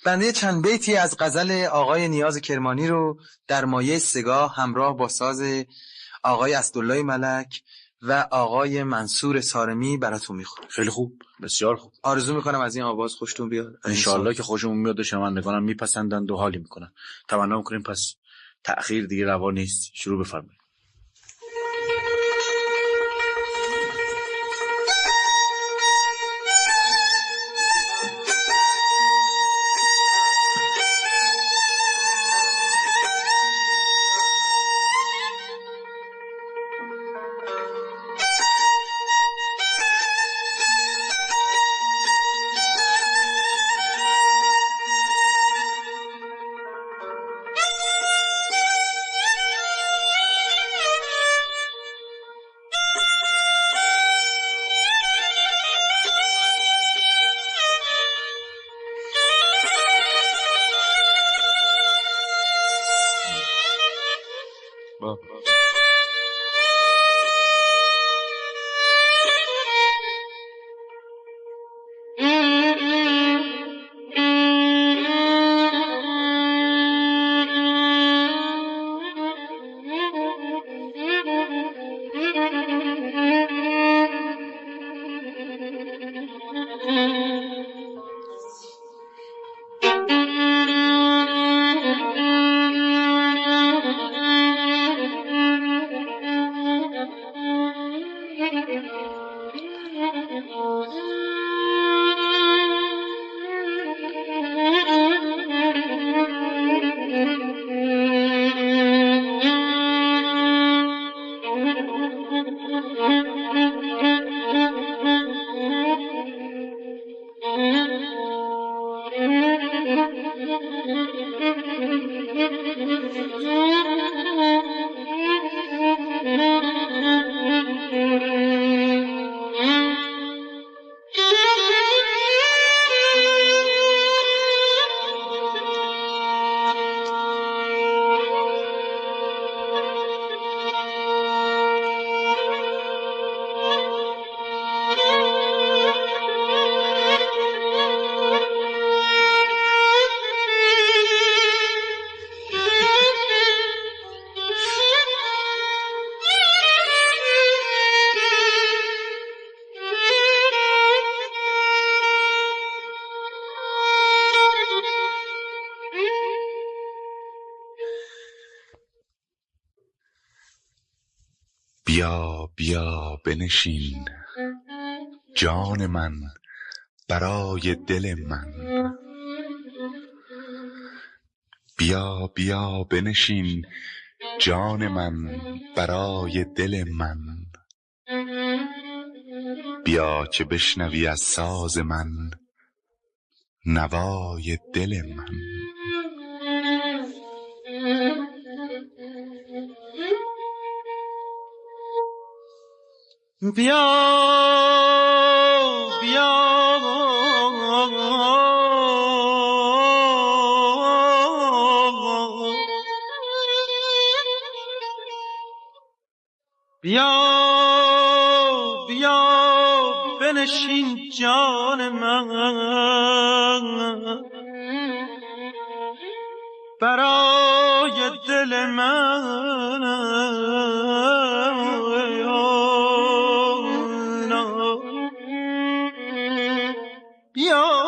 بنده چند بیتی از غزل آقای نیاز کرمانی رو در مایه سگاه همراه با ساز آقای اسدالله ملک و آقای منصور سارمی براتون میخونم. خیلی خوب، بسیار خوب. آرزو میکنم از این آواز خوشتون بیاد. انشالله که خوشمون میاد و شنوندگانم میپسندند و حالی میکنن. تمنا میکنیم پس تأخیر دیگه روا نیست، شروع بفرمایید. بیا بیا بنشین جان من برای دل من، بیا بیا بنشین جان من برای دل من، بیا که بشنوی از ساز من نوای دل من. بیا بیا بیا بیا بنشین جان من برای دل من، بیا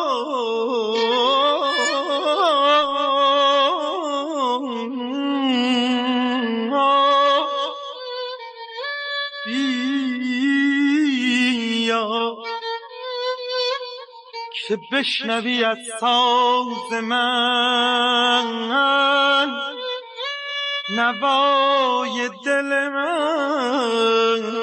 بیا که بشنوی از ساز من نوای دل من.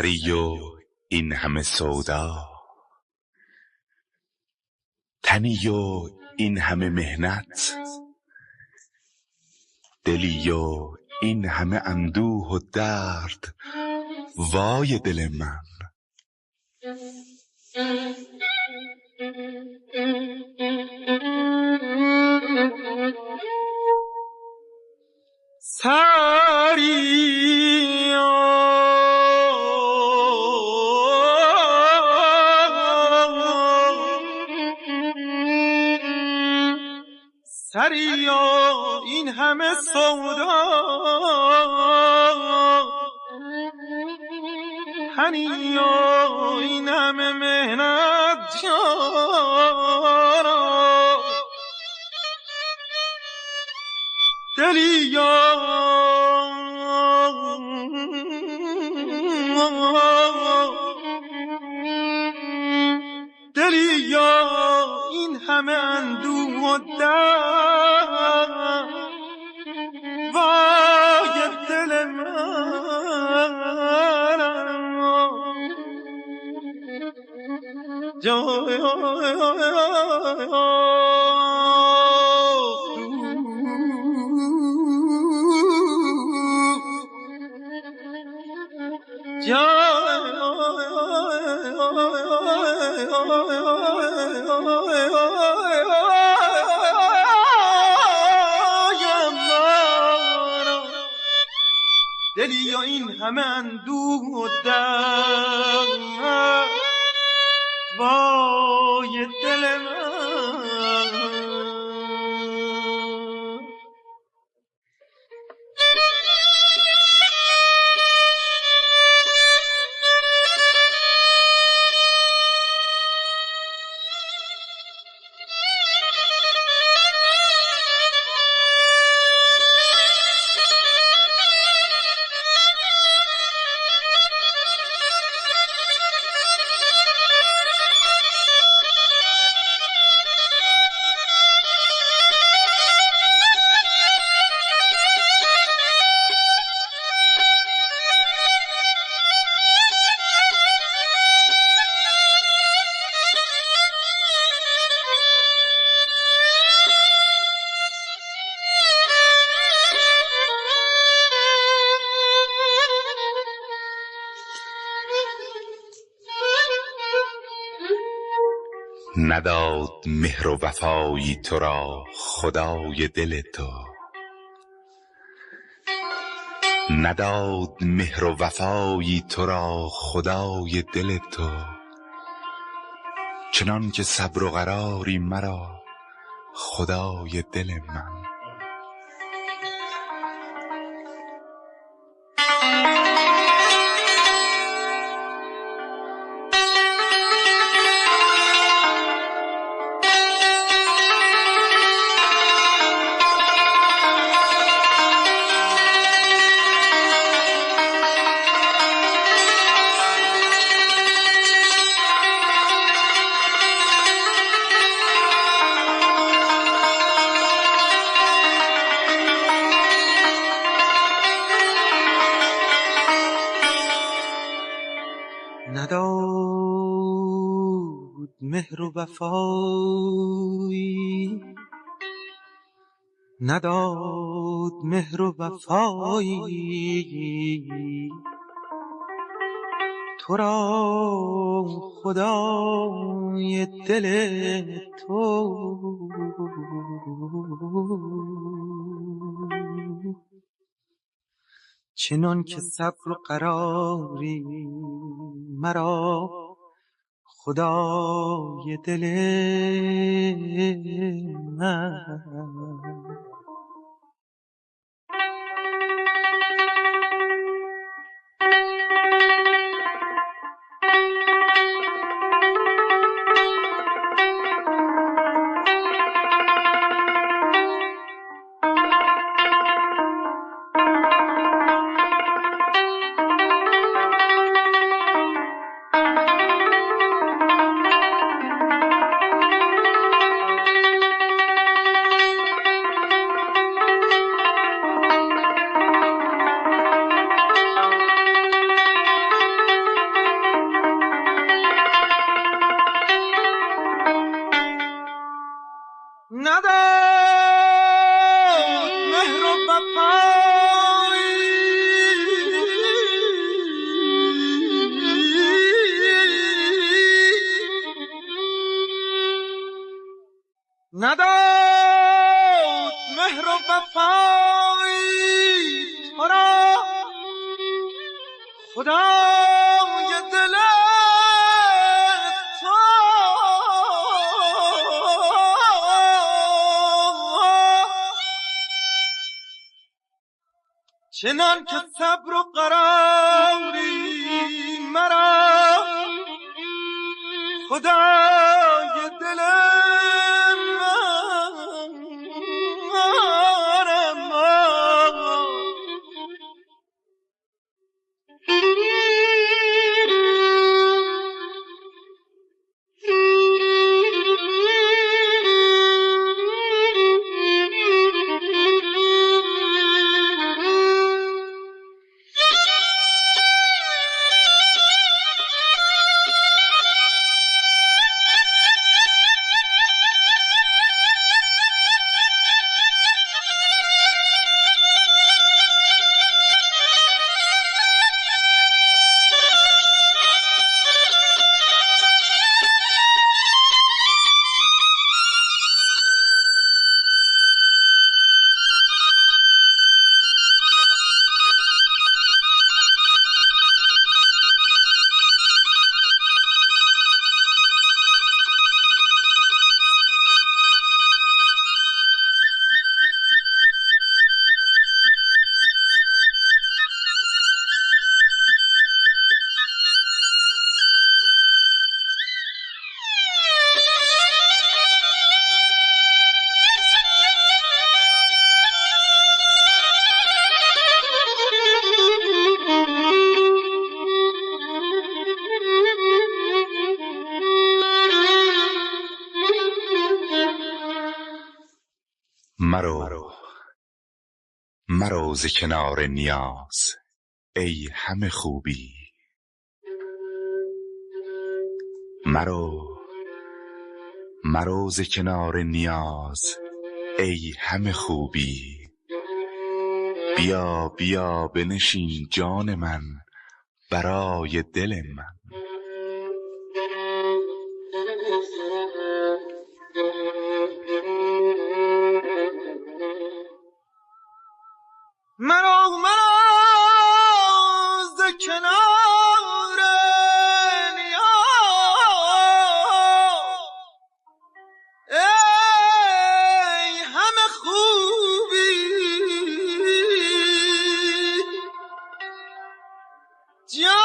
سری و این همه سودا، تنی و این همه مهنت، دلی و این همه اندوه و درد، وای دل من. سریا این همه سودا، هنیا این همه مهنت، جانا دلیا این همه اندوه و درد، وای دل من دلی این همه اندوه و درد، وای دل من. نداد مهر و وفایی تو را خدای دل تو، نداد مهر و وفایی تو را خدای دل تو، چنان که صبر و قراری مرا خدای دل من. نداد مهر و وفایی، نداد مهر و وفایی تو را خدای دل تو، چنان که صبر و قراری مرا خدای دل من. نداد مهر و وفایی نداد مهر و وفایی تو را خدای دل تو چنان که صبر و قراری مرا خدای دل مرو ز کنار نیاز ای همه خوبی، مرو ز کنار نیاز ای همه خوبی. بیا بیا بنشین جان من برای دل من. مرو ز کنار نیاز ای همه خوبی، جانا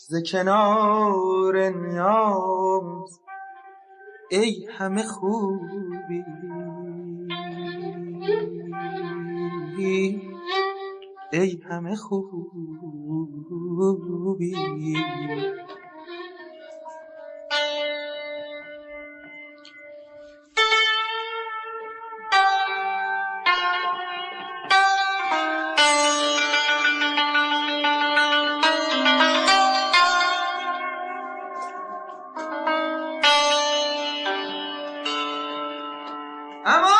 ز کنار نیاز ای همه خوبی، ای همه خوبی. اما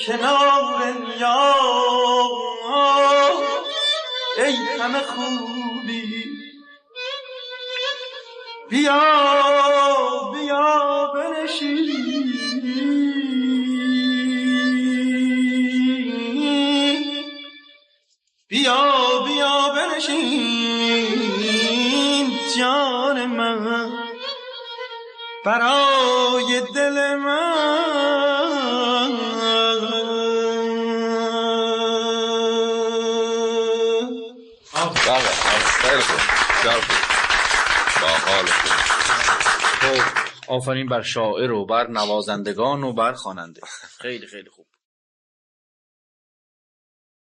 کنار یار ای همه خوبی بیا بیا بنشین بیا بیا بنشین جان من برای دل من خیلی خوب با حال خوب. آفرین بر شاعر و بر نوازندگان و بر خواننده. خیلی خیلی خوب.